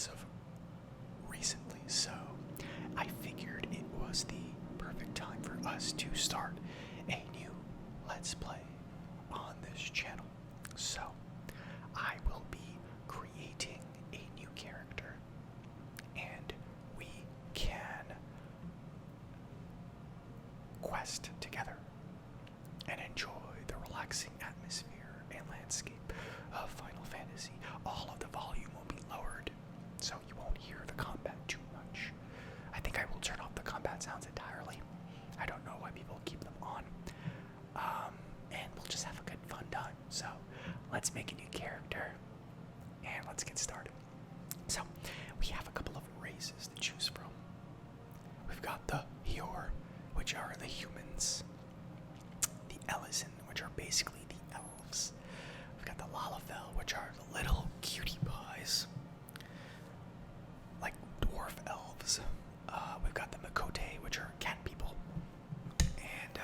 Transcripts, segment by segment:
as of recently, so I figured it was the perfect time for us to start a new Let's Play on this channel. So, I will be creating a new character, and we can quest together and enjoy the relaxing atmosphere and landscape of Final Fantasy. All of the volume will be lowered, so you won't hear the combat too much. I think I will turn off the combat sounds entirely. I don't know why people keep them on. And we'll just have a good fun time. So let's make a new character and let's get started. So we have a couple of races to choose from. We've got the Hjor, which are the humans. The Ellison, which are basically the elves. We've got the Lalafell, which are the little cutie pies, like dwarf elves. We've got the Makote, which are cat people. And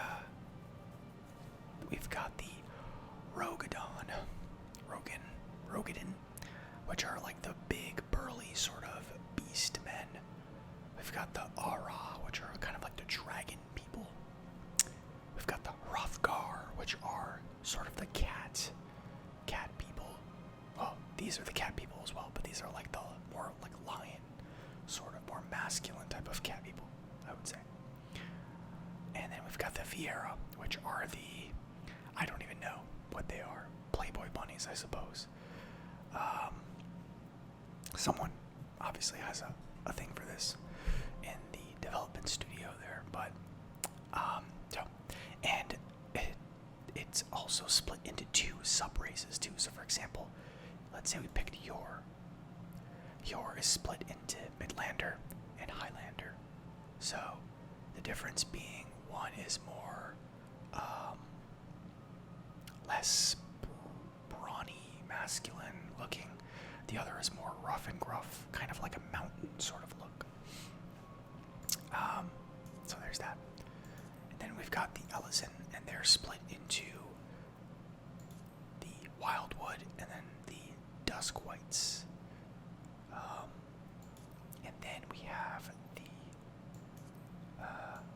we've got the Rogadin, which are like the big, burly sort of beast men. We've got the Ara, which are kind of like the dragon people. We've got the HROTHGAR, which are sort of the cat people. Well, these are the cat people as well, but these are like the more like lion, sort of more masculine type of cat people, I would say. And then we've got the Viera, which are the, I don't even know what they are. Playboy bunnies, I suppose. Someone obviously has a thing for this in the development studio there, but and it's also split into two sub-races too. So for example, let's say we picked Hjor. Hjor is split into Midlander and Highlander. So the difference being one is more less brawny, masculine looking. The other is more rough and gruff, kind of like a mountain sort of look. So there's that. And then we've got the Ellison, and they're split into the Wildwood and then the Dusk Whites. And then we have the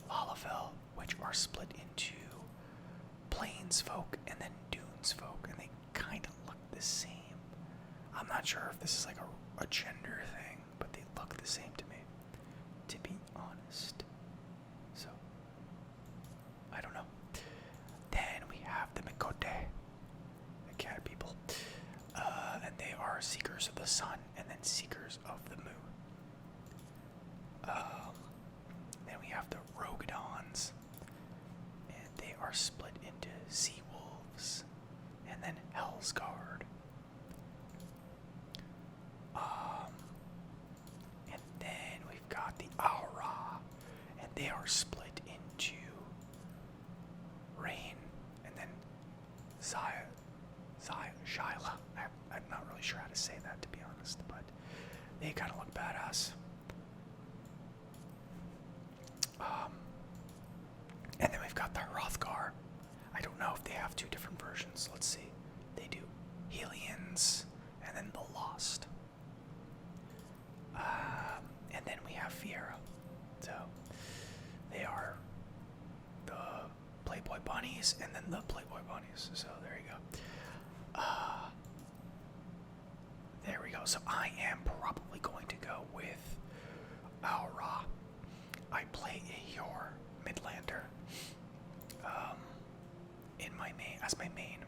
Lalafell, which are split into Plains folk and then Dunes folk, and they kind of look the same. I'm not sure if this is like a gender thing, but they look the same to me, to be honest. So, I don't know. Then we have the Makote, the cat people, and they are seekers of the sun and then seekers of the moon. Then we have the Rogadons, and they are split into sea wolves and then Hellsguard. And then we've got the Aura, and they are split into RAEN and then Shyla. I'm not really sure how to say that, to be honest, but they kind of look badass. And then we've got the HROTHGAR. I don't know if they have two different versions. Let's see. They do. Helians and then the Lost. And then we have Viera. So they are the Playboy bunnies and then the Playboy bunnies. So there you go. There we go. So I am probably going to go with Aura. I play a Hjor Midlander in my main, as my main.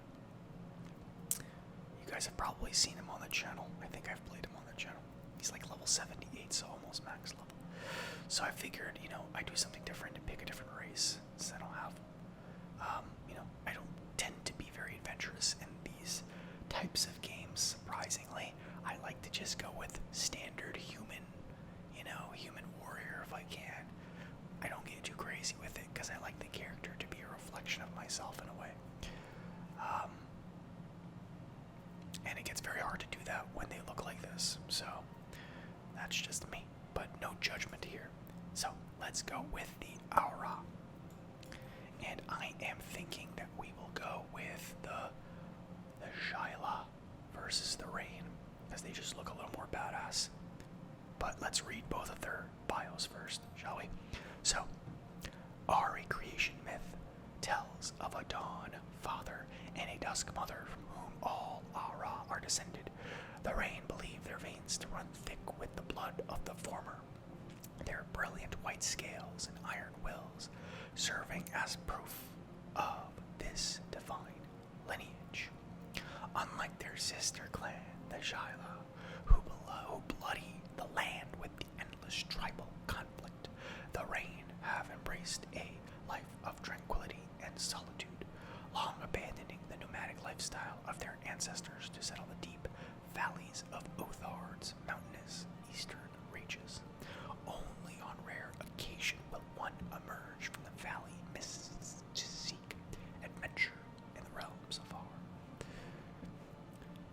You guys have probably seen him on the channel. I think I've played him on the channel. He's like level 78, so almost max level. So I figured, I do something different and pick a different race, since I don't have, I don't tend to be very adventurous in these types of games, surprisingly. I like to just go with standard human, human warrior if I can. I don't get too crazy with it because I like the character to be a reflection of myself in a way. And it gets very hard to do that when they look like this, so that's just me, but no judgment here. So let's go with the Aura. And I am thinking that we will go with the Shyla versus the RAEN, because they just look a little more badass. but let's read both of their bios first, shall we? So, our creation myth tells of a dawn father and a dusk mother from whom all Ara are descended. The RAEN believe their veins to run thick with the blood of the former, their brilliant white scales and iron wills serving as proof of this divine lineage. Unlike their sister clan, the Shyla, who bloody the land with the endless tribal conflict, the RAEN have embraced a life of tranquility and solitude, long abandoning the nomadic lifestyle of their ancestors to settle the deep valleys of HROTHGAR's mountainous eastern reaches. Only on rare occasion will one emerge from the valley mists to seek adventure in the realms of far.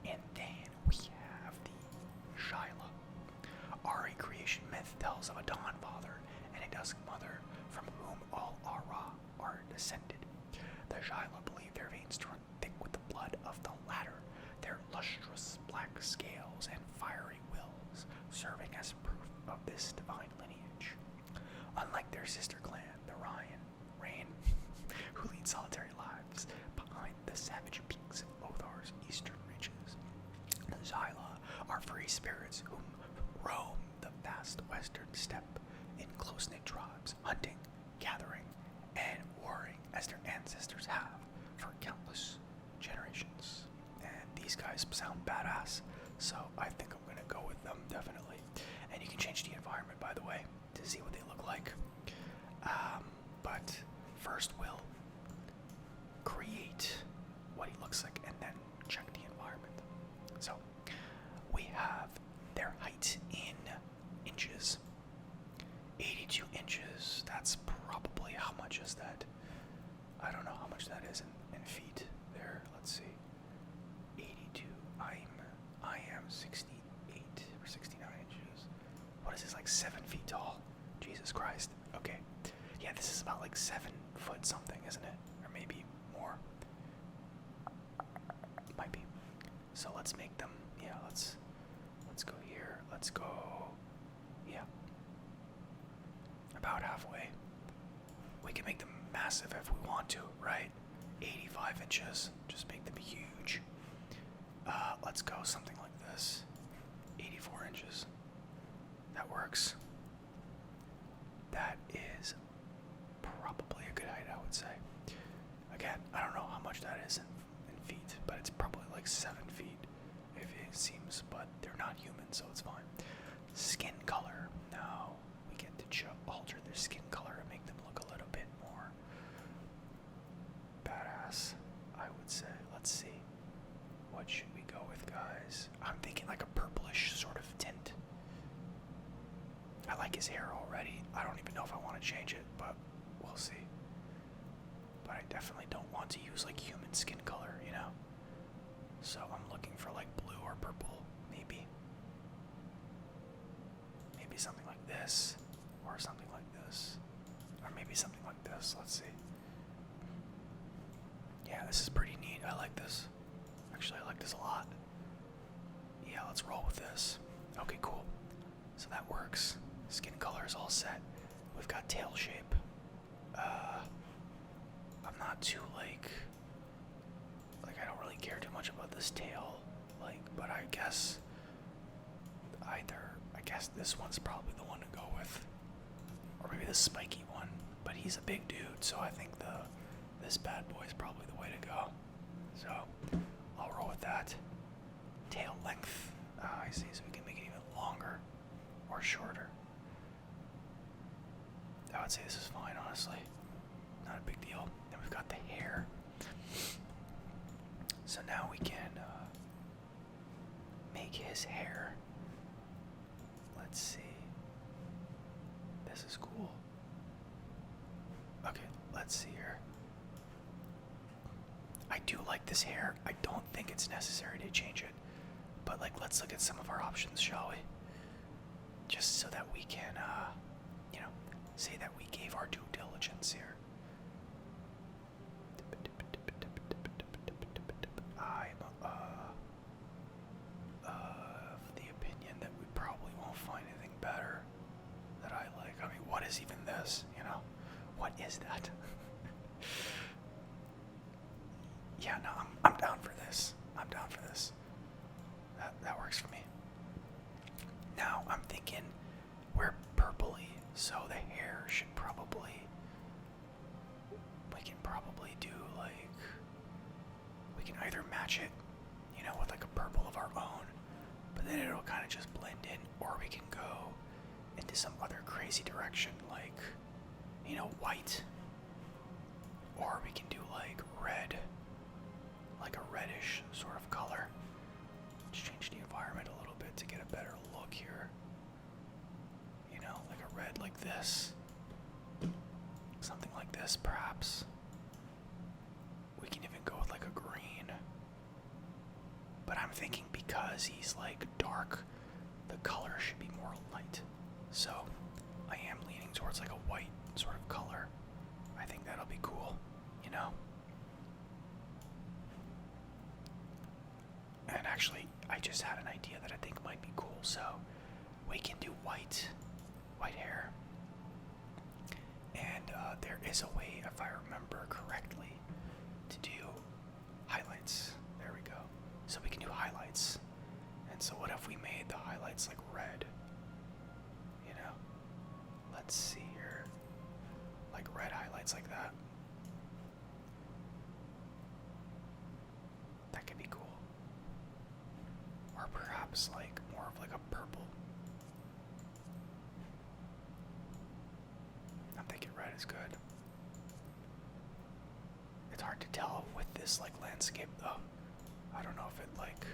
And then we have the Shyla. Our creation myth tells of a dawn father and a dusk mother from whom all Ara are descended. The Shyla believe their veins to run thick with the blood of the latter, their lustrous black scales and fiery wills serving as proof of this divine lineage. Unlike their sister clan, the RAEN, who lead solitary lives behind the savage peaks of HROTHGAR's eastern reaches, the Shyla are free spirits whom roam the vast western steppe in close-knit tribes, hunting, gathering, and warring as their ancestors have for countless generations. And these guys sound badass, so I think I'm gonna go with them, definitely. And you can change the environment, by the way, to see what they look like. But first we'll create what he looks like and then check the environment. So we have their height in inches. 82 inches, that's probably, how much is that? I don't know how much that is in feet there. Let's see. 82. I am 68 or 69 inches. What is this, like 7 feet tall? Jesus Christ. Okay. Yeah, this is about like 7 foot something, isn't it? Or maybe more. Might be. So let's make them, yeah, let's go here. Let's go, yeah. About halfway. We can make them massive if we want to, right? 85 inches, just make them huge. Let's go something like this. 84 inches. That works. That is probably a good height, I would say. Again, I don't know how much that is in feet, but it's probably like 7 feet, if it seems, but they're not human, so it's fine. Skin color. Now we get to alter their skin color and make them look a little bit more badass, I would say. Let's see. What should we go with, guys? I'm thinking like a purplish sort of tint. I like his hair already. I don't even know if I want to change it, but we'll see. But I definitely don't want to use like human skin color, you know? So I'm looking for like blue or purple, maybe. Maybe something like this, or something like this, or maybe something like this. Let's see. Yeah, this is pretty neat. I like this. Actually, I like this a lot. Yeah, let's roll with this. Okay, cool. So that works. Skin color is all set. We've got tail shape. I'm not too like I don't really care too much about this tail, but I guess this one's probably the one to go with, or maybe the spiky one. But he's a big dude, so I think this bad boy is probably the way to go. So I'll roll with that. Tail length. I see. So we can make it even longer or shorter. I would say this is fine, honestly. Not a big deal. Then we've got the hair. So now we can make his hair. Let's see. This is cool. Okay, let's see here. I do like this hair. I don't think it's necessary to change it. But let's look at some of our options, shall we? Just so that we can, say that we gave our due diligence here. I'm of the opinion that we probably won't find anything better that I like. I mean, what is even this, you know? What is that? Yeah, no, I'm down for this. I'm down for this. That works for me. Now, I'm thinking we're purpley, so the hair should probably... We can probably do, like... We can either match it, you know, with like a purple of our own, but then it'll kind of just blend in, or we can go into some other crazy direction, like, you know, white, or we can do like red, like a reddish sort of color. Let's change the environment a little bit to get a better look here. You know, like a red like this, something like this perhaps. We can even go with like a green. But I'm thinking because he's like dark, the color should be more light. So I am leaning towards like a white sort of color. I think that'll be cool, you know? And actually, I just had an idea that I think might be cool. So we can do white hair. And there is a way, if I remember correctly, to do highlights. There we go. So we can do highlights. And so what if we made the highlights like red? You know? Let's see here. Like red highlights like that. That could be cool. Or perhaps like more of like a purple. I'm thinking red is good. It's hard to tell with this like landscape though. I don't know if it like...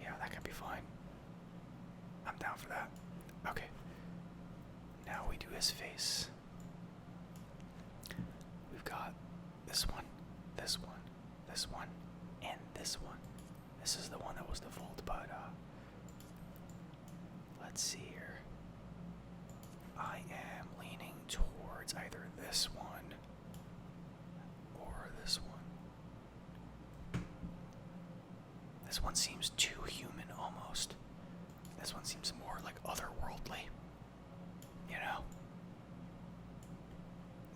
Yeah, that could be fine. I'm down for that. Okay. Now we do his face. We've got this one, this one, this one, and this one. This is the one that was default, but let's see here. I am leaning towards either this one or this one. This one seems too human almost. This one seems more like otherworldly. You know?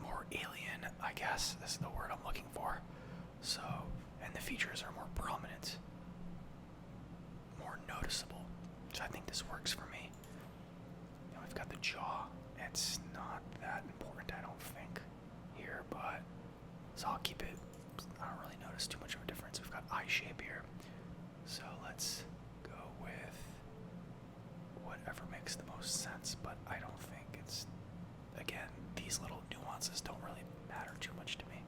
More alien, I guess, is the word I'm looking for. So, and the features are more prominent. More noticeable. So I think this works for me. You know, we've got the jaw. It's not that important, I don't think, here, but... So I'll keep it... I don't really notice too much of a difference. We've got eye shape here. So let's go with whatever makes the most sense, but I don't think it's... Again, these little nuances don't really matter too much to me.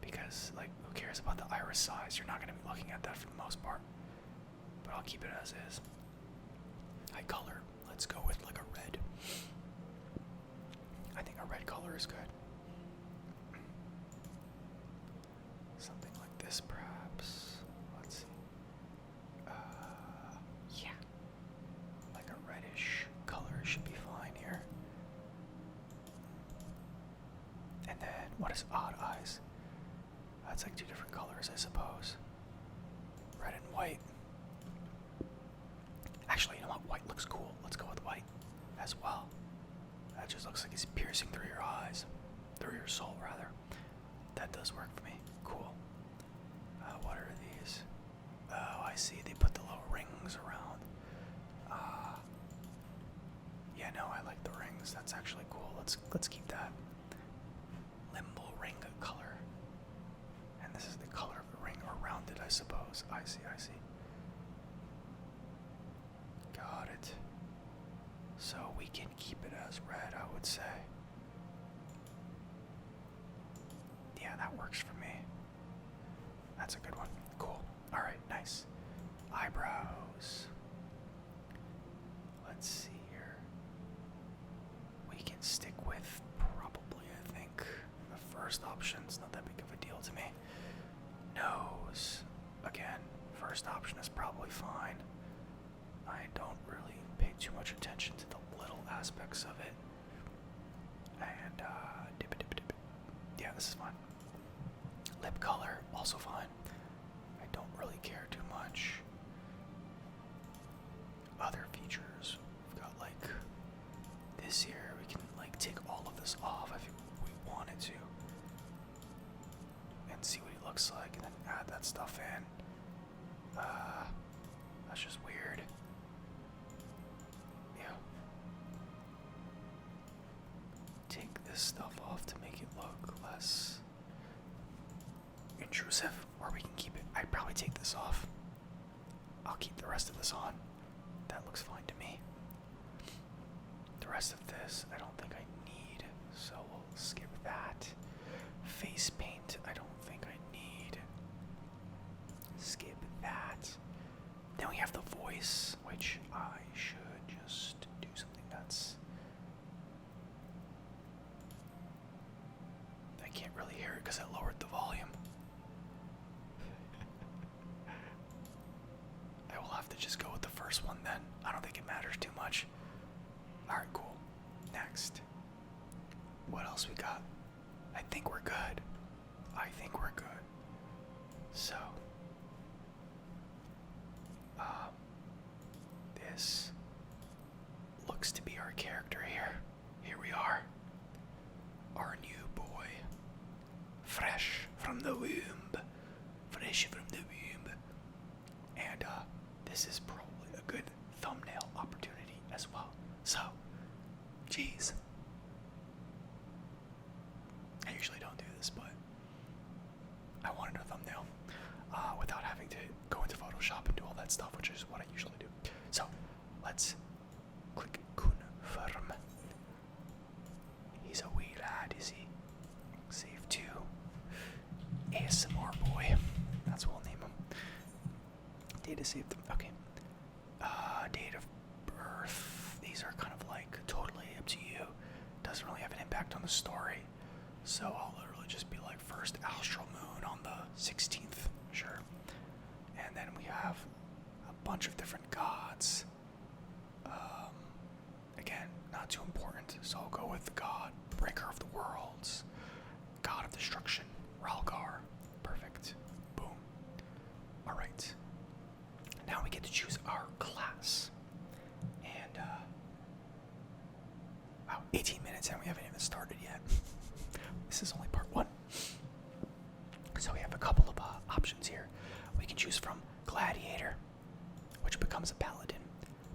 Because, like, who cares about the iris size? You're not going to be looking at that for the most part. But I'll keep it as is. Eye color. Let's go with, like, a red. I think a red color is good. Something like this, perhaps. Let's see. Yeah. Like a reddish color should be fine here. And then, what is odd eyes? That's like two different colors, I suppose. Red and white. Actually, you know what? White looks cool. Let's go with white as well. That just looks like it's piercing through your eyes. Through your soul, rather. That does work for me. Cool. What are these? Oh, I see. They put the little rings around. Yeah, no, I like the rings. That's actually cool. Let's keep that. Limbal ring color. And this is the color of the ring around it, I suppose. I see. Got it. So we can keep it as red, I would say. Yeah, that works for me. That's a good one. Cool. Alright, nice. Eyebrows. Let's see here. We can stick with probably, I think, the first option's not that big of a deal to me. Nose. Again, first option is probably fine. I don't really pay too much attention to the little aspects of it. And, dip. Yeah, this is fine. Lip color, also fine. I don't really care too much. other features. We've got like this here. We can like take all of this off if we wanted to, and see what he looks like, and then add that stuff in. That's just weird. Yeah. Take this stuff off to make it look less intrusive, or we can keep it. I'd probably take this off. I'll keep the rest of this on. That looks fine to me. The rest of this, I don't think I need, so we'll skip that. Face paint, I don't think I need. Skip that. Then we have the voice, which I should just do something that's... I can't really hear it because I lowered the volume. I will have to just go with the first one then. I don't think it matters too much. Alright, cool. Next. What else we got? I think we're good. I think we're good. So, this looks to be our character here. Here we are. Our new boy. Fresh from the womb. Fresh from the womb. And, this is probably a good thumbnail opportunity as well. So, geez. I usually don't do this, but I wanted a thumbnail without having to go into Photoshop and do all that stuff, which is what I usually do. So, let's click confirm. He's a wee lad, is he? Save to ASMR boy. That's what we'll name him. Data saved. Okay. Date of birth. These are kind of like totally up to you. Doesn't really have an impact on the story. So I'll literally just be like first astral moon on the 16th, sure. And then we have a bunch of different gods. Again, not too important. So I'll go with the god, breaker of the worlds, god of destruction, RAEN. Perfect. Boom. Alright. Now we get to choose our class. And, wow, 18 minutes and we haven't even started yet. This is only part 1. So we have a couple of options here. We can choose from Gladiator, which becomes a paladin,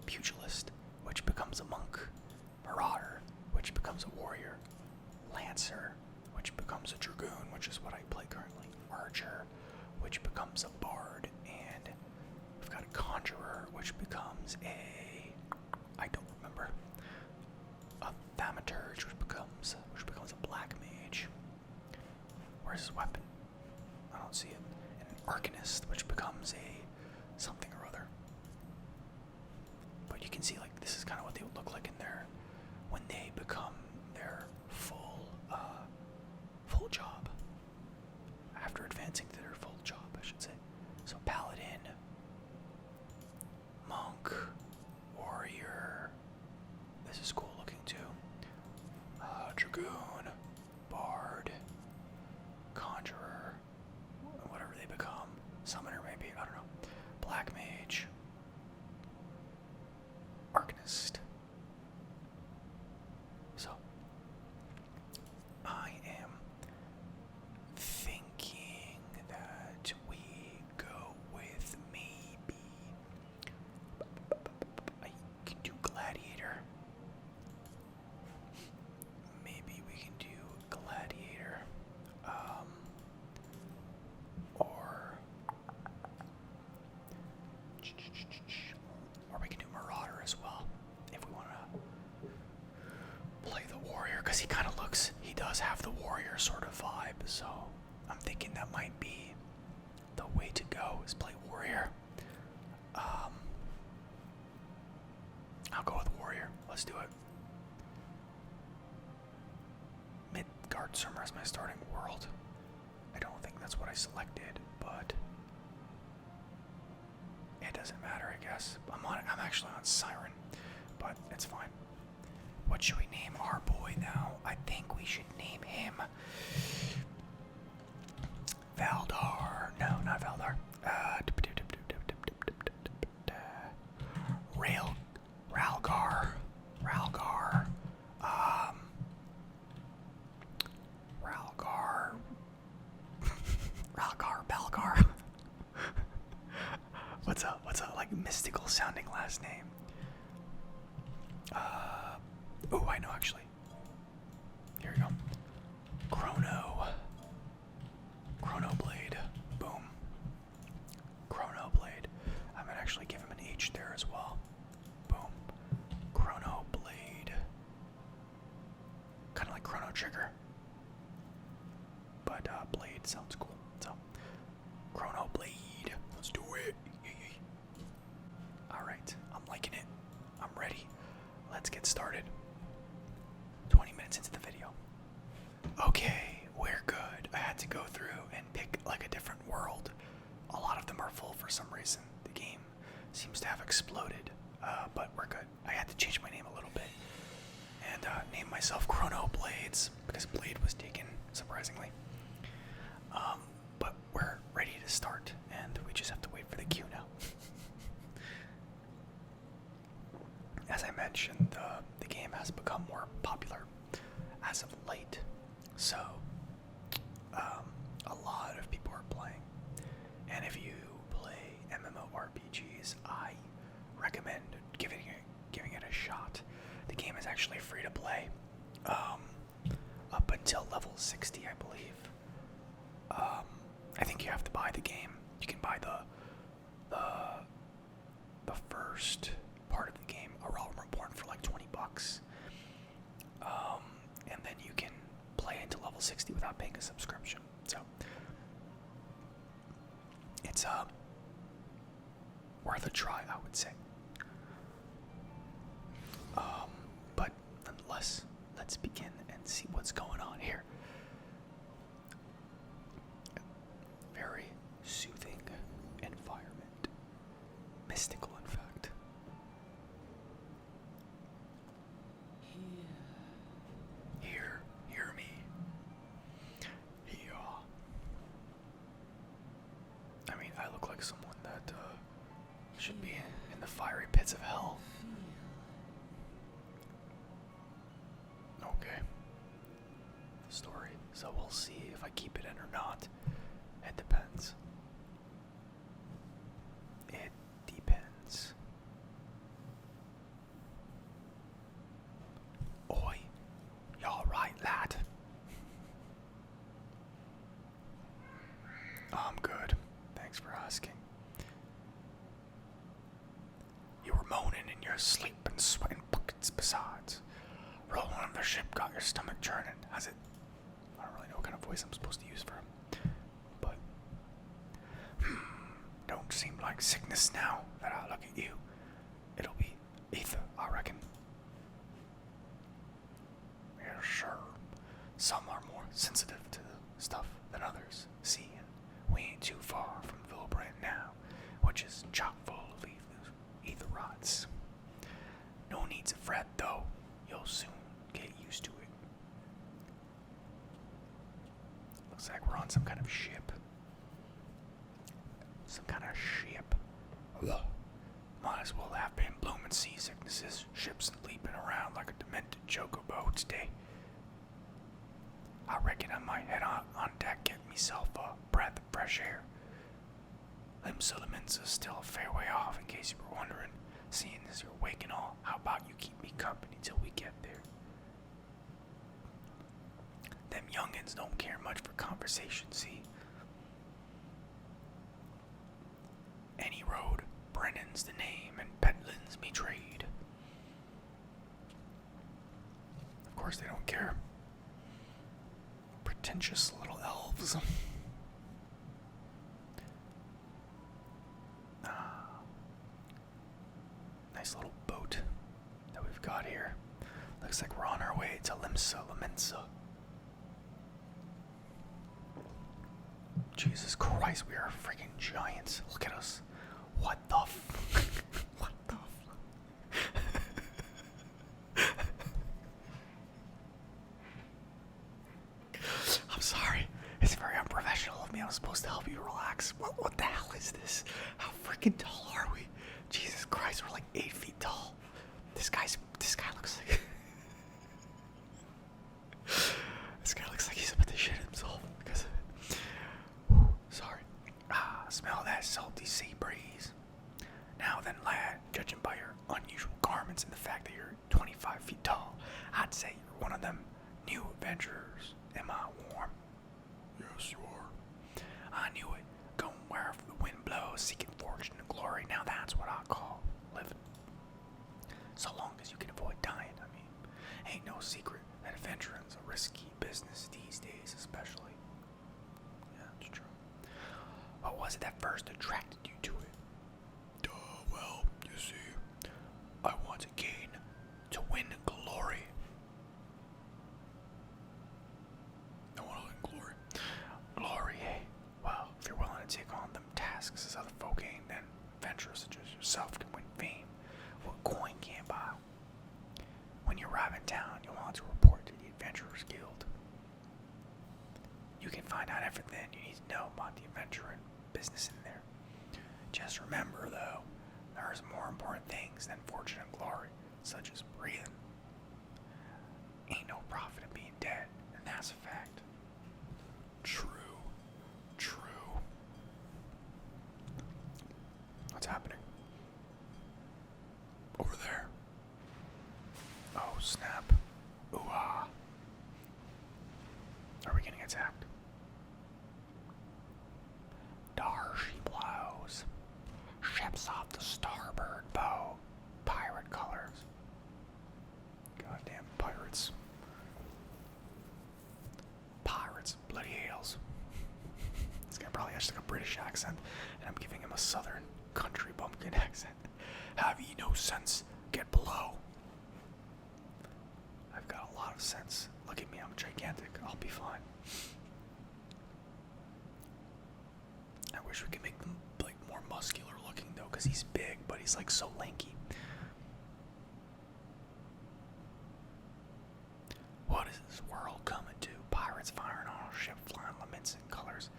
Pugilist, which becomes a monk, Marauder, which becomes a warrior, Lancer, which becomes a dragoon, which is what I play currently, Archer, which becomes a bard, and we've got a conjurer, which becomes a... I don't remember. A thaumaturge, which becomes a black mage. Where's his weapon? I don't see it. And an arcanist, which becomes a something or other. But you can see, like, this is kind of what they would look like in their when they become their full job. After advancing to their full job, I should say. So paladin, monk, warrior. This is cool looking too. Dragoon, bard, conjurer, whatever they become. Summoner maybe, I don't know. Black mage. Arcanist. So, I am thinking that we go with maybe... I can do Gladiator. Maybe we can do Gladiator. Or we can do Marauder as well, if we want to play the warrior, because he kind of looks, he does have the warrior sort of vibe, so I'm thinking that might be the way to go, is play warrior. I'll go with warrior, let's do it. Midgardsormr is my starting world. I don't think that's what I selected, but it doesn't matter, I guess. I'm actually on Siren, but it's fine. What should we name our boy now? I think we should name him Valdar. No, not Valdar. Railgun. sounding last name. Oh, I know actually. Here we go. Chronoblade. Boom. Chronoblade. I'm gonna actually give him an H there as well. Boom. Chronoblade. Kind of like Chrono Trigger. But blade sounds cool. So, Chronoblade. Let's do it. Alright, I'm liking it. I'm ready. Let's get started. 20 minutes into the video. Okay, we're good. I had to go through and pick like a different world. A lot of them are full for some reason. The game seems to have exploded, but we're good. I had to change my name a little bit and name myself Chronoblades because Blade was taken, surprisingly. But we're ready to start, and we just have to wait for the queue now. As I mentioned, the game has become more popular as of late, so a lot of people are playing. And if you play MMORPGs, I recommend giving it a shot. The game is actually free to play, up until level 60, I believe. I think you have to buy the game. You can buy the first part of the game, A Realm Reborn, for like $20. And then you can play into level 60 without paying a subscription. So it's worth a try, I would say. But nonetheless, let's begin and see what's going on here. Very soothing environment. Mystical, in fact. Hear me. Yeah. I mean, I look like someone that should be in the fiery pits of hell. Okay. Story. So we'll see if I keep it in or not. It depends. It depends. Oi. Y'all right, lad? I'm good. Thanks for asking. You were moaning in your sleep and sweating buckets besides. Rolling on the ship got your stomach churning, has it? I don't really know what kind of voice I'm supposed to use for him. But, don't seem like sickness now that I look at you. It'll be ether, I reckon. Yeah, sure. Some are more sensitive to stuff than others. See, and we ain't too far from Vilbrand now, which is chock full of ether rods. No need to fret, though. You'll soon get used to it. Looks like we're on some kind of ship. Some kind of ship. Ugh. Might as well have been blooming seasicknesses, ships leaping around like a demented chocobo today. I reckon I might head on deck, get myself a breath of fresh air. Lim's still a fair way off, in case you were wondering. Seeing as you're awake and all, how about you keep me company till we get there? Them youngins don't care much for conversation, see? Any road, Brennan's the name, and Petlin's me trade. Of course they don't care. Pretentious little elves. Nice little boat that we've got here. Looks like we're on our way to Lamensa. Jesus Christ, we are freaking giants. Look at us. What the what the I'm sorry. It's very unprofessional of me. I'm supposed to help you relax. What the hell is this? How freaking tall are we? Jesus Christ, we're like 8 feet tall. This guy looks like this guy looks like he's about to shit himself because of it. Whew, sorry. Smell that salty sea breeze. Now then, lad, unusual garments and the fact that you're 25 feet tall, I'd say you're one of them new adventurers. Am I warm? Yes, you are. I knew it. Going wherever the wind blows, seeking fortune and glory. Now that's what I call living. So long as you can avoid dying, I mean. Ain't no secret that adventuring's a risky business these days, especially. Yeah, it's true. What was it that first attracted you to it? Well, you see, I want to gain, to win glory. I want to win glory. Glory, eh? Well, if you're willing to take on them tasks as other folk ain't, then adventurers such as yourself can win fame. What coin can't buy. When you arrive in town, you'll want to report to the Adventurers Guild. You can find out everything you need to know about the adventuring business in there. Just remember, though, there's more important things than fortune and glory, such as breathing. Ain't no profit in being dead, and that's a fact. True. What's happening? Over there. Oh, snap. Ooh, ah. Are we getting attacked? Dar she blows. Ships off the starboard bow. Pirate colors. Goddamn pirates. Pirates. Bloody hales. This guy probably has like a British accent, and I'm giving him a southern country bumpkin accent. Have ye no sense? Get below. I've got a lot of sense. Look at me, I'm gigantic. I'll be fine. I wish we could make them like more muscular looking though, because he's big, but he's like so lanky. What is this world coming to? Pirates firing on a ship, flying laments in colors.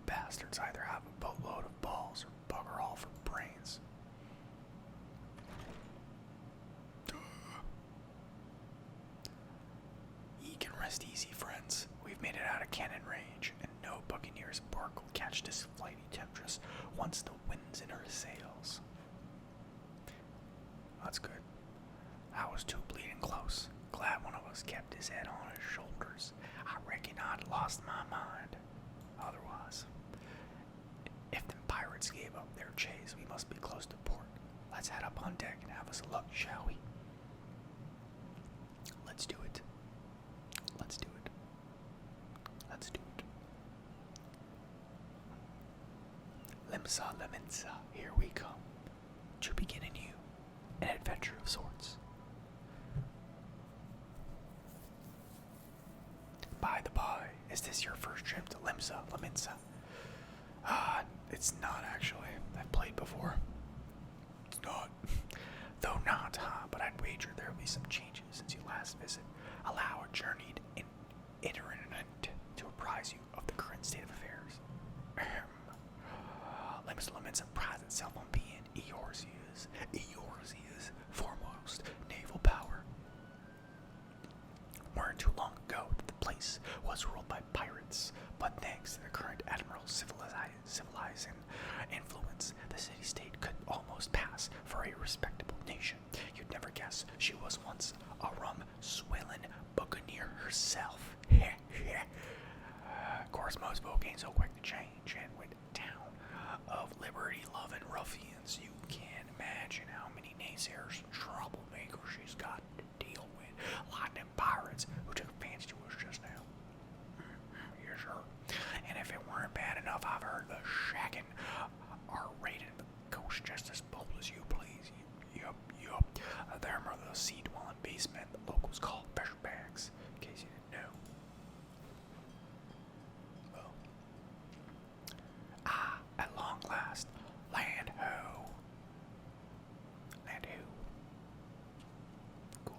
Bastards either have a boatload of balls or bugger all for brains. Ye can rest easy, friends. We've made it out of cannon range, and no buccaneer's bark will catch this flighty temptress once the wind's in her sails. That's good. I was too bleeding close. Glad one of us kept his head on his shoulders. I reckon I'd lost my mind. Otherwise, if the pirates gave up their chase, we must be close to port. Let's head up on deck and have us a look, shall we? Let's do it. Let's do it. Let's do it. Limsa Lemensa, here we come. To begin anew, an adventure of sorts. By the by, is this your first trip to Limsa Lemensa? It's not actually. I've played before. It's not. Though not, but I'd wager there will be some changes since you last visit. Allow a journeyed itinerant to apprise you of the current state of affairs. Limsa Lemensa prides itself on being Eorzea's foremost naval power. Weren't too long ago that the place was ruled by pirates, but thanks to the current admiral's civilizing influence, the city-state could almost pass for a respectable nation. You'd never guess she was once a rum-swilling buccaneer herself. Of course, most folk ain't so quick to change, and with a town of liberty-loving ruffians, you can't imagine how many naysayers and troublemakers she's got to deal with, like them pirates who took fancy to us just now. Yes, sir. And if it weren't bad enough, I've heard the shacking are raiding the coast just as bold as you please. Yup. Them are the sea-dwelling basemen the locals call fish bags, in case you didn't know. Well. At long last, land ho. Land ho. Cool.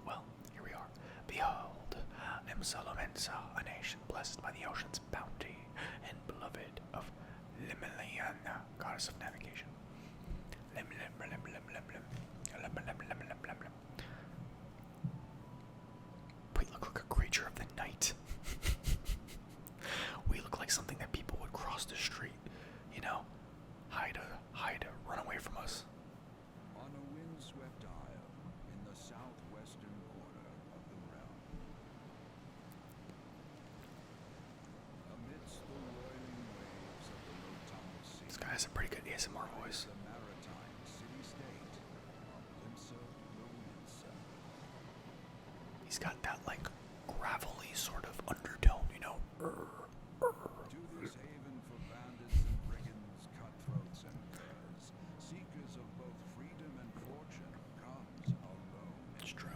Well, here we are. Behold, Limsa Lemensa, a nation blessed by the ocean's bounty and beloved of Limeliana, goddess of navigation. We look like a creature of the night. We look like something that people would cross the street, hide to run away from us. On a windswept a pretty good ASMR voice. The maritime city-state of Limsa. He's got that like gravelly sort of undertone, you know. To this haven for bandits and brigands, cutthroats and curs, seekers of both freedom and fortune, comes alone. It's true.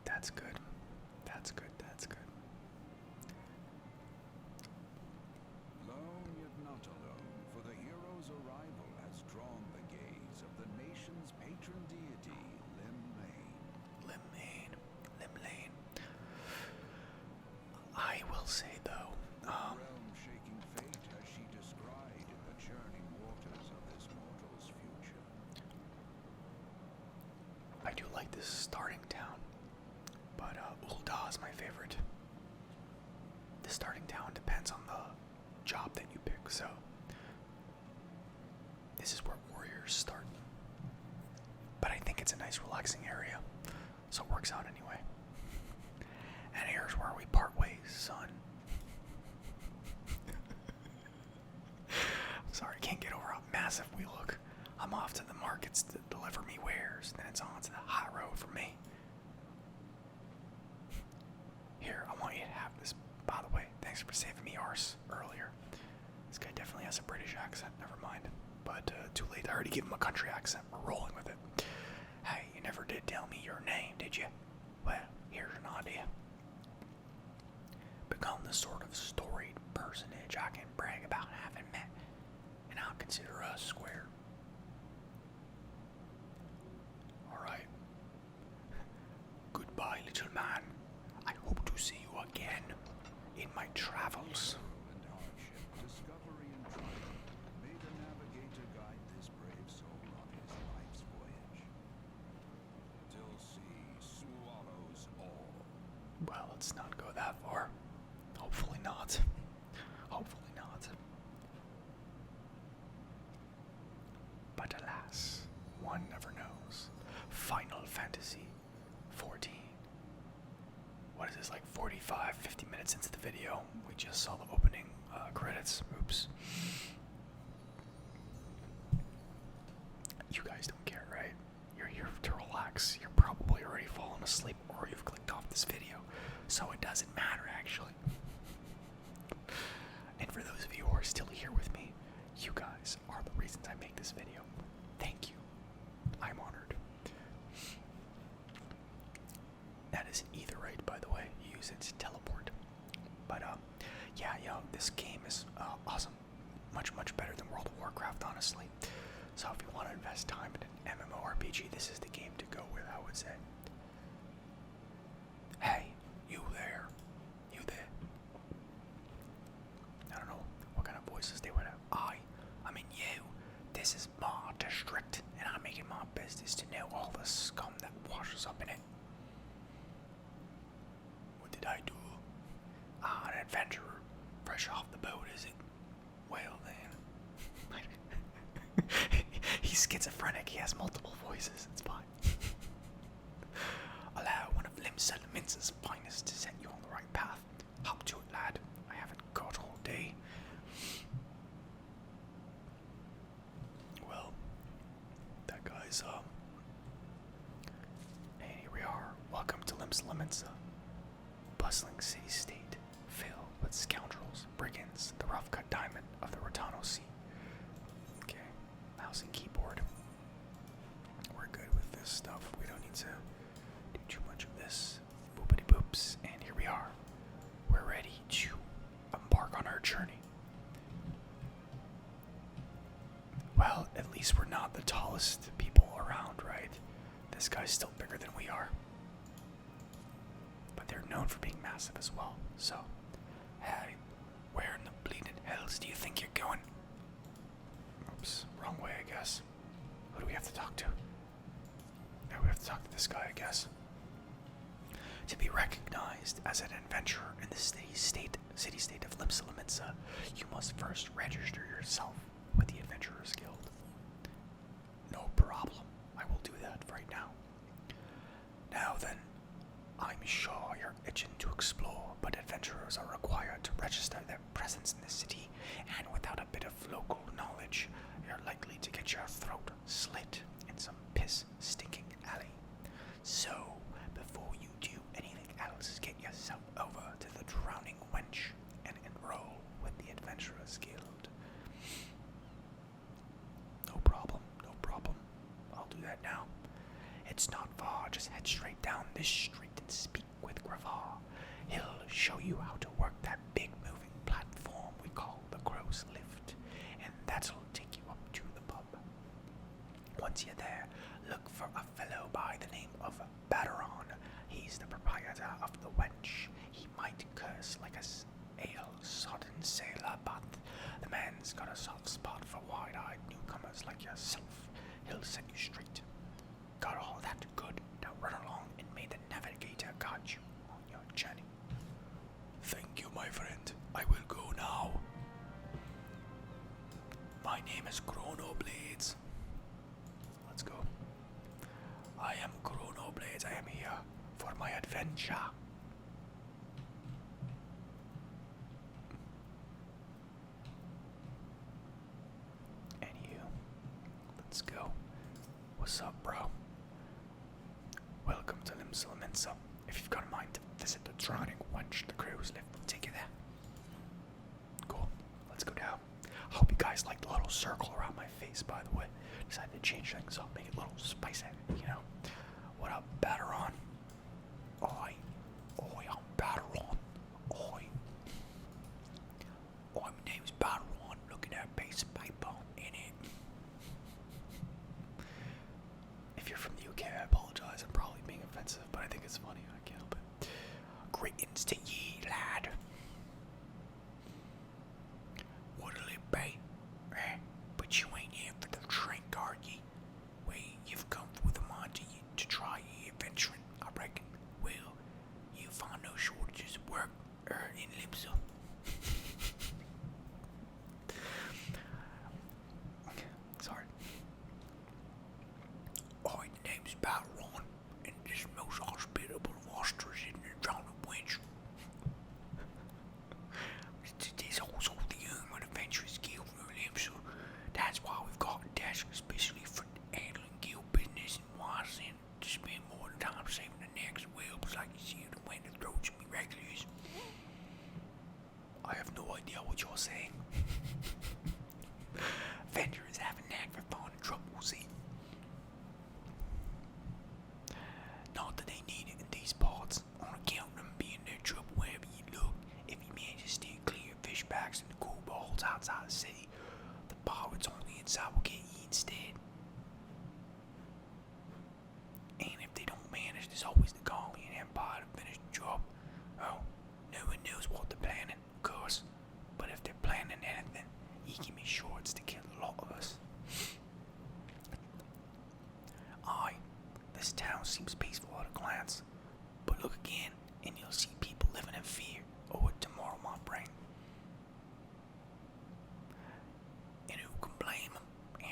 That's good. That's good. That's good. Lone yet not alone, for the hero's arrival has drawn the gaze of the nation's patron deity, Limlane. I will say though, realm-shaking fate has she descried in the churning waters of this mortal's future. I do like this starting town, but Ul'dah is my favorite. The starting town depends on the job that you pick, so this is where warriors start. But I think it's a nice relaxing area, so it works out anyway. And here's where we part ways, son. Sorry, can't get over how massive we look. I'm off to the markets to deliver me wares, then it's on to the high road for me. Here, I want you to have this, by the way. Thanks for saving me arse earlier. This guy definitely has a British accent, never mind. But too late, I already gave him a country accent. We're rolling with it. Hey, you never did tell me your name, did you? Well, here's an idea. Become the sort of storied personage I can brag about having met, and I'll consider us square. Alright. Goodbye, little man. I hope to see you again in my travels. And hardship, discovery and triumph, may the navigator guide this brave soul on his life's voyage, till sea swallows all. Well, let's not go that far. Hopefully not. Hopefully not. But alas, one never knows. Final Fantasy XIV. What is this, like 45, 50 minutes into the video? We just saw the opening credits. Oops. You guys don't care, right? You're here to relax. You're probably already fallen asleep or you've clicked off this video. So it doesn't matter, actually. And for those of you who are still here with me, you guys are the reasons I make this video. Thank you. I'm honored. That is an etherite, by the way. Use it to teleport. But yeah, this game is awesome. Much, much better than World of Warcraft, honestly. So if you want to invest time in an MMORPG, this is the game to go with, I would say. Hey, you there. You there. I don't know what kind of voices they would have. I mean you. This is my district, and I'm making my business to know all the scum that washes up in it. What did I do? An adventurer. Fresh off the boat, is it? Well then. He's schizophrenic. He has multiple voices. It's fine. Allow one of Limsa's finest to set you on the right path. Hop to it, lad. I haven't got all day. Well, that guy's and here we are. Welcome to Limsa. Bustling city-state, filled with scoundrels, brigands, the rough-cut diamond of the Rotano Sea. Okay, mouse and keyboard. We're good with this stuff. We don't need to do too much of this. Boopity boops. And here we are. We're ready to embark on our journey. Well, at least we're not the tallest people around, right? This guy's still bigger than we are. But they're known for being massive as well. So, hey, where in the bleeding hells do you think you're going? Oops, wrong way, I guess. Who do we have to talk to? Now we have to talk to this guy, I guess. To be recognized as an adventurer in the city-state of Limsa, you must first register yourself with the Adventurers Guild. No problem. I will do that right now. Now then, I'm sure you're itching to explore, but adventurers are required to register their presence in the city that now. It's not far, just head straight down this street and speak with Gravar. He'll show you how to work that big moving platform we call the Crow's Lift, and that'll take you up to the pub. Once you're there, look for a fellow by the name of Bateron. He's the proprietor of the wench. He might curse like a ale-sodden sailor, but the man's got a soft spot for wide-eyed newcomers like yourself. He'll set you straight. Got all that good? Now run along and may the navigator guide you on your journey. Thank you, my friend. I will go now. My name is Chronoblades. Let's go. I am Chronoblades. I am here for my adventure. Anywho, let's go. What's up, bro? Welcome to Limsa. If you've got a mind to visit the Drowning Wench, the Crow's Lift will take you there. Cool. Let's go down. I hope you guys like the little circle around my face, by the way. Decided to change things up, make it a little spicy, you know. What up, Bateron? Oi. Oi, I'm Bateron. Oi. My name's Bateron. Look at that piece of paper in it. If you're from the UK, I apologize. I'm probably being offensive, but I think it's funny. I can't help it. Greetings to ye, lad. What'll it be? But you ain't here for the drink, are ye? Well, you've come with a mind to try ye adventuring, I reckon. Well, you'll find no shortages of work in Limsa. Sorry. The name's Bateron, and this most hospitable of oysters in the Drowning Wench. There's also the Young and Adventurous Guild for Limsa. That's why we've got a desk especially for handling guild business and wise in to spend more time saving the next whelps like you see the way the throats of me regulars. I have no idea what you're saying. Adventurers have a knack for finding trouble, see? Not that they need it in these parts, on account of them being no trouble wherever you look. If you manage to steer clear of fishbacks and the cool balls outside the city, the pirates on the inside will get you instead. And if they don't manage, there's always the colony and empire to finish the job. Oh, no one knows what they're planning, of course. But if they're planning anything, you can be sure it's to kill a lot of us. Aye, this town seems peaceful at a glance, but look again and you'll see people living in fear of what tomorrow might bring. And who can blame them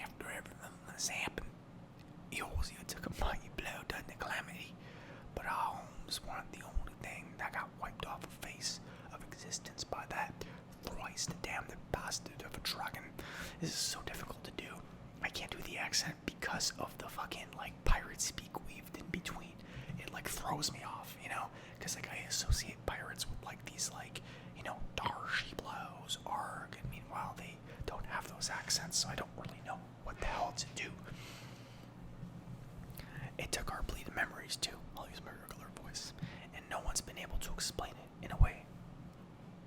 after everything that's happened? Yours here took a mighty blow, doesn't it, Calamity? But our homes weren't the only thing that got wiped off the face of existence by that thrice the damned bastard of a dragon. This is so difficult to do. I can't do the accent because of the fucking like pirate speak weaved in between. It like throws me off, you know, because like I associate pirates with like these like, you know, Darshi blows, arg, and meanwhile they don't have those accents, so I don't really know what the hell to do. It took our bleeding memories too. I'll use my regular voice, and no one's been able to explain it in a way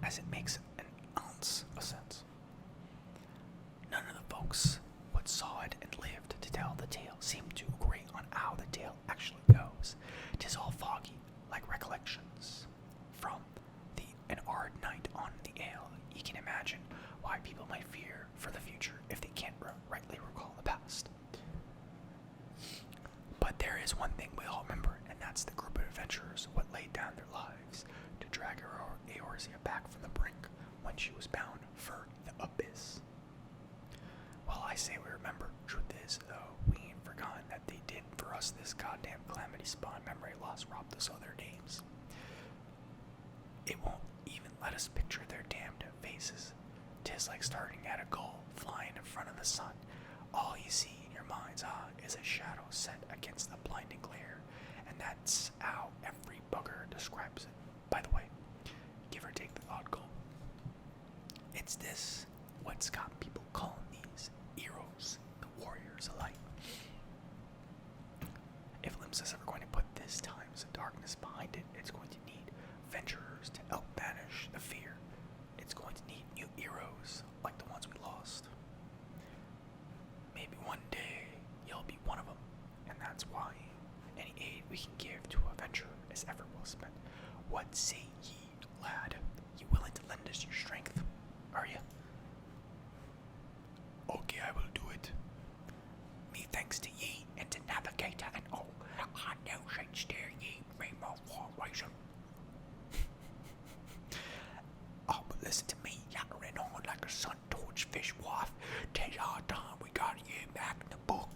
as it makes an ounce of sense. None of the folks what saw it and lived to tell the tale seem to agree on how the tale actually goes. 'Tis all foggy, like recollections from an hard night on the ale. You can imagine why people might fear for the future if they can't rightly recall the past. But there is one thing we all remember, and that's the group of adventurers what laid down their lives to drag Eorzea back from the brink when she was bound for the abyss. Well, I say we remember. Truth is, though, we ain't forgotten that they did for us this goddamn calamity spawn memory loss robbed us of their names. It won't even let us picture their damned faces. 'Tis like starting at a goal, flying in front of the sun. All you see in your mind's eye is a shadow set against the blinding glare, and that's how every bugger describes it. By the way, give or take the thought goal. It's this what's got people calling these heroes, the warriors alike. That's why any aid we can give to a venturer is ever well spent. What say ye, lad? You willing to lend us your strength? Are you? Okay, I will do it. Me thanks to ye and to Navigator and all. I know shall steer ye, me my formation. Oh, but listen to me, yattering on like a sun-torched fishwife. 'Tis our time we got you back in the book.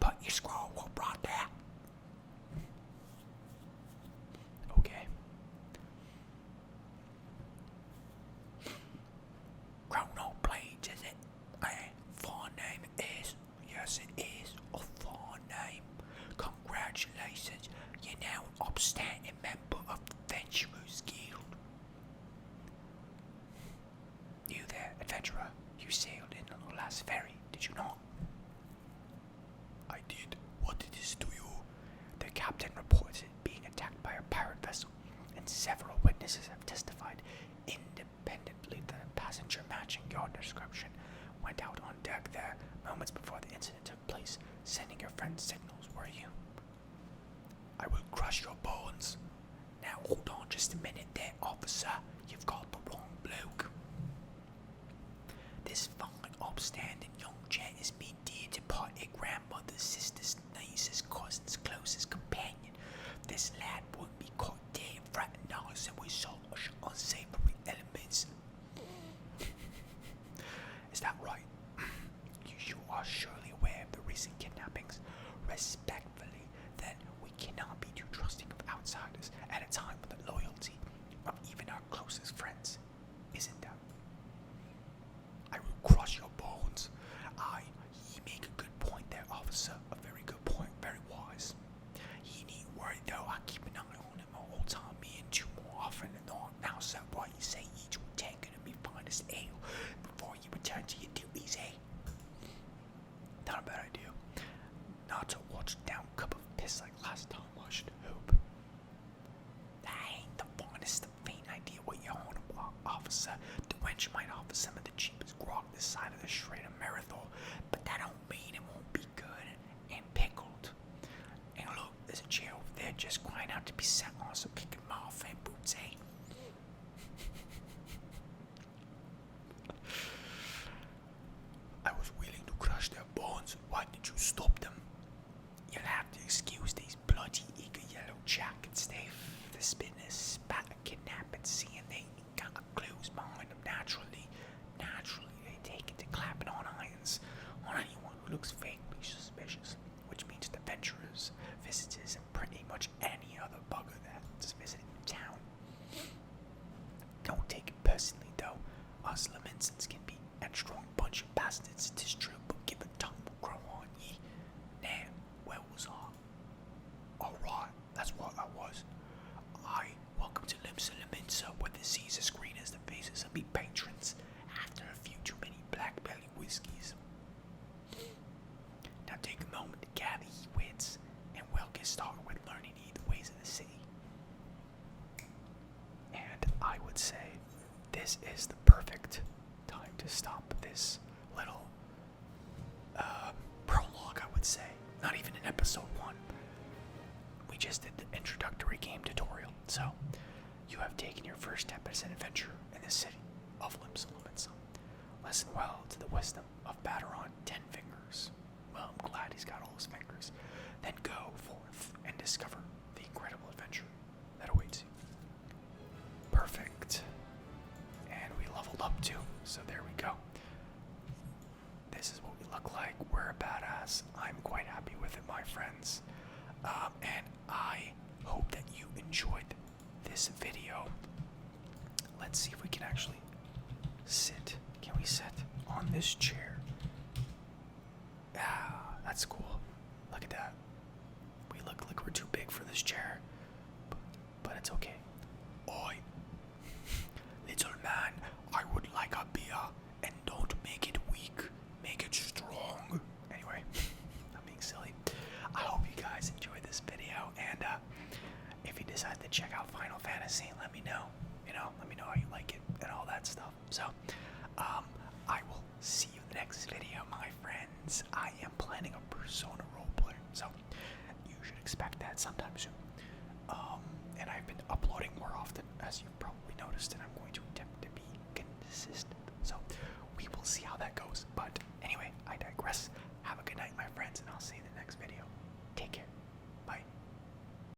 Put your scroll up right there. Okay. Chrono Blades, is it? Fine name it is. Yes, it is a fine name. Congratulations, you're now an upstanding member of the Adventurers Guild. You there, adventurer. You sailed in on the last ferry, did you not? I did. What did this do you? The captain reported being attacked by a pirate vessel, and several witnesses have testified independently that a passenger matching your description went out on deck there moments before the incident took place, sending your friend signals, were you? I will crush your bones. Now hold on just a minute there, officer. You've got the wrong bloke. This fine, upstanding young gent is me dear departed grandmother's sister's nicest cousin's closest companion. This lad wouldn't be caught dead fraternizing with such unsavory elements. Is that right? You are surely aware of the recent kidnappings. Respectfully, then, we cannot be too trusting of outsiders at a time when the loyalty of even our closest friends is in doubt. I will crush your bones. Ye make a good point there, officer. A very good point, very wise. Ye needn't worry though, I keep an eye on him all the time, me and you more often than not. Now, sir, why you say ye to a tankard of me finest ale before you return to your duties, eh? Not a bad idea. Not a watched down cup of piss like last time, I should hope. That ain't the finest of faint idea what you're on about, officer. The wench might offer some of the cheapest grog this side of the Strait of Marathon, but that don't mean it won't be good and pickled. And look, there's a chair over there just crying out to be sat on, so kicking my off and boots, eh? I was willing to crush their bones. Why did you stop them? You'll have to excuse these bloody eager yellow jackets. They've this business spat a kidnapping scene. They ain't got a clues behind them naturally. Naturally, they take it to clapping on irons on anyone who looks vaguely suspicious, which means the adventurers, visitors, and pretty much any other bugger that's visiting the town. Don't take it personally, though. Us Laminsons can be a strong bunch of bastards, 'tis true, but give a tongue will grow on ye. Now, where was I? Alright, that's what I was. Welcome to Limsa Laminsa, where the seas are screen as the faces of me patrons after a few too many black belly whiskies. Now take a moment to gather ye wits, and we'll get started with learning ye the ways of the sea. And I would say this is the perfect time to stop this little prologue, I would say. Not even in episode 1. We just did the introductory game tutorial, so you have taken your first step as an adventurer in the city of Limsa Laminsa. Listen well to the wisdom of Baderon 10 Fingers. Well, I'm glad he's got all his fingers. Then go forth and discover the incredible adventure that awaits you. Perfect. And we leveled up too, so there we go. This is what we look like. We're a badass. I'm quite happy with it, my friends. And I hope that you enjoyed this video. Let's see if we can actually sit. Can we sit on this chair? Yeah, that's cool. Look at that. We look like we're too big for this chair, but it's okay. Oi, little man, I would like a beer, and don't make it weak, make it strong. Anyway, I'm being silly. I hope you guys enjoyed this video, and if you decide to check out Final Fantasy, let me know. Let me know how you like it and all that stuff. So, I will see you in the next video, my friends. I am planning a Persona So you should expect that sometime soon. And I've been uploading more often, as you've probably noticed, and I'm going to attempt to be consistent. So we will see how that goes. But anyway, I digress. Have a good night, my friends, and I'll see you in the next video. Take care.